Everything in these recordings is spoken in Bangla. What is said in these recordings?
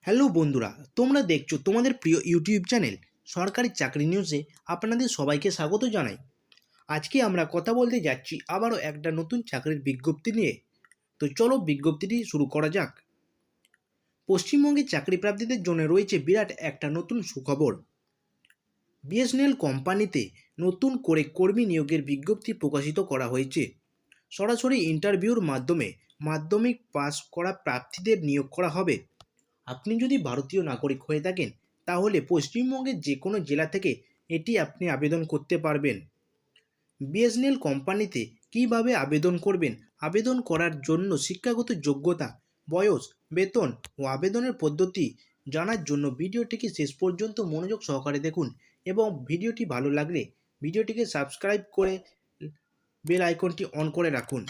হ্যালো বন্ধুরা, তোমরা দেখছো তোমাদের প্রিয় ইউটিউব চ্যানেল সরকারি চাকরি নিউজে। আপনাদের সবাইকে স্বাগত জানাই। আজকে আমরা কথা বলতে যাচ্ছি আবারও একটা নতুন চাকরির বিজ্ঞপ্তি নিয়ে। তো চলো বিজ্ঞপ্তিটি শুরু করা যাক। পশ্চিমবঙ্গে চাকরি প্রার্থীদের জন্য রয়েছে বিরাট একটা নতুন সুখবর। বিএসএনএল কোম্পানিতে নতুন করে কর্মী নিয়োগের বিজ্ঞপ্তি প্রকাশিত করা হয়েছে। সরাসরি ইন্টারভিউর মাধ্যমে মাধ্যমিক পাস করা প্রার্থীদের নিয়োগ করা হবে। আপনি যদি ভারতীয় নাগরিক হয়ে থাকেন তাহলে পশ্চিমবঙ্গের যে কোনো জেলা থেকে এটি আপনি আবেদন করতে পারবেন। বিএসএনএল কোম্পানিতে কিভাবে আবেদন করবেন? আবেদন করার জন্য শিক্ষাগত যোগ্যতা, বয়স, বেতন ও আবেদনের পদ্ধতি জানার জন্য ভিডিওটিকে শেষ পর্যন্ত মনোযোগ সহকারে দেখুন এবং ভিডিওটি ভালো লাগলে ভিডিওটিকে সাবস্ক্রাইব করে বেল আইকনটি অন করে রাখুন।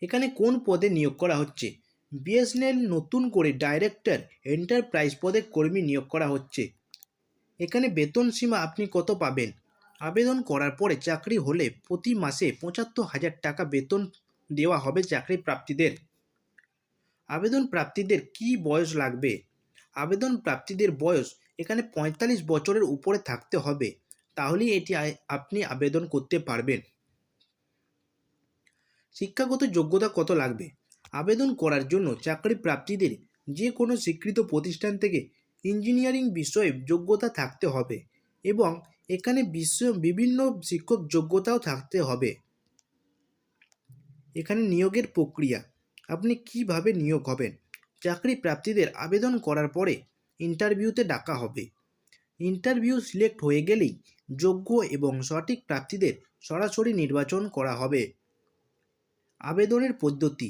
এখানে কোন পদে নিয়োগ করা হচ্ছে? বিএসএনএল নতুন করে ডাইরেক্টর এন্টারপ্রাইজ পদে কর্মী নিয়োগ করা হচ্ছে। এখানে বেতন সীমা আপনি কত পাবেন? আবেদন করার পরে চাকরি হলে প্রতি মাসে ৭৫,০০০ টাকা বেতন দেওয়া হবে চাকরি প্রাপ্তীদের। আবেদন প্রাপ্তীদের কি বয়স লাগবে? আবেদন প্রাপ্তীদের বয়স এখানে ৪৫ বছরের উপরে থাকতে হবে, তাহলেই এটি আপনি আবেদন করতে পারবেন। শিক্ষাগত যোগ্যতা কত লাগবে? আবেদন করার জন্য চাকরি প্রাপ্তীদের যে কোনো স্বীকৃত প্রতিষ্ঠান থেকে ইঞ্জিনিয়ারিং বিষয়ে যোগ্যতা থাকতে হবে এবং এখানে বিভিন্ন শিক্ষক যোগ্যতাও থাকতে হবে। এখানে নিয়োগের প্রক্রিয়া, আপনি কিভাবে নিয়োগ হবেন? চাকরি প্রাপ্তীদের আবেদন করার পরে ইন্টারভিউতে ডাকা হবে। ইন্টারভিউ সিলেক্ট হয়ে গেলেই যোগ্য এবং সঠিক প্রার্থীদের সরাসরি নির্বাচন করা হবে। আবেদনের পদ্ধতি,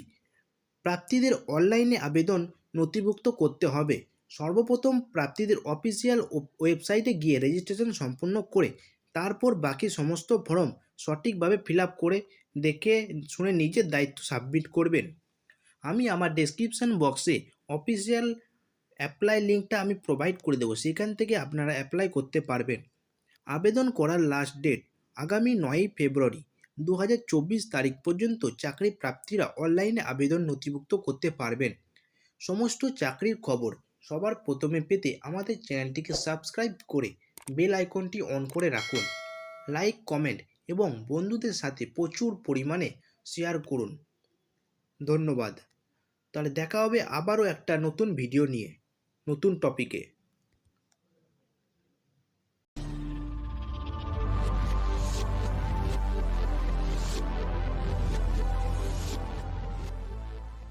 প্রার্থীদের অনলাইনে আবেদন নথিভুক্ত করতে হবে। সর্বপ্রথম প্রার্থীদের অফিসিয়াল ওয়েবসাইটে গিয়ে রেজিস্ট্রেশন সম্পন্ন করে তারপর বাকি সমস্ত ফর্ম সঠিকভাবে ফিল আপ করে দেখে শুনে নিজের দায়িত্ব সাবমিট করবেন। আমি আমার ডেসক্রিপশান বক্সে অফিসিয়াল অ্যাপ্লাই লিঙ্কটা আমি প্রোভাইড করে দেবো, সেখান থেকে আপনারা অ্যাপ্লাই করতে পারবেন। আবেদন করার লাস্ট ডেট আগামী ৯ই ফেব্রুয়ারি ২০২৪ তারিখ পর্যন্ত চাকরি প্রার্থীরা অনলাইনে আবেদন নথিভুক্ত করতে পারবেন। সমস্ত চাকরির খবর সবার প্রথমে পেতে আমাদের চ্যানেলটিকে সাবস্ক্রাইব করে বেল আইকনটি অন করে রাখুন। লাইক, কমেন্ট এবং বন্ধুদের সাথে প্রচুর পরিমাণে শেয়ার করুন। ধন্যবাদ। তাহলে দেখা হবে আবারও একটা নতুন ভিডিও নিয়ে, নতুন টপিকে।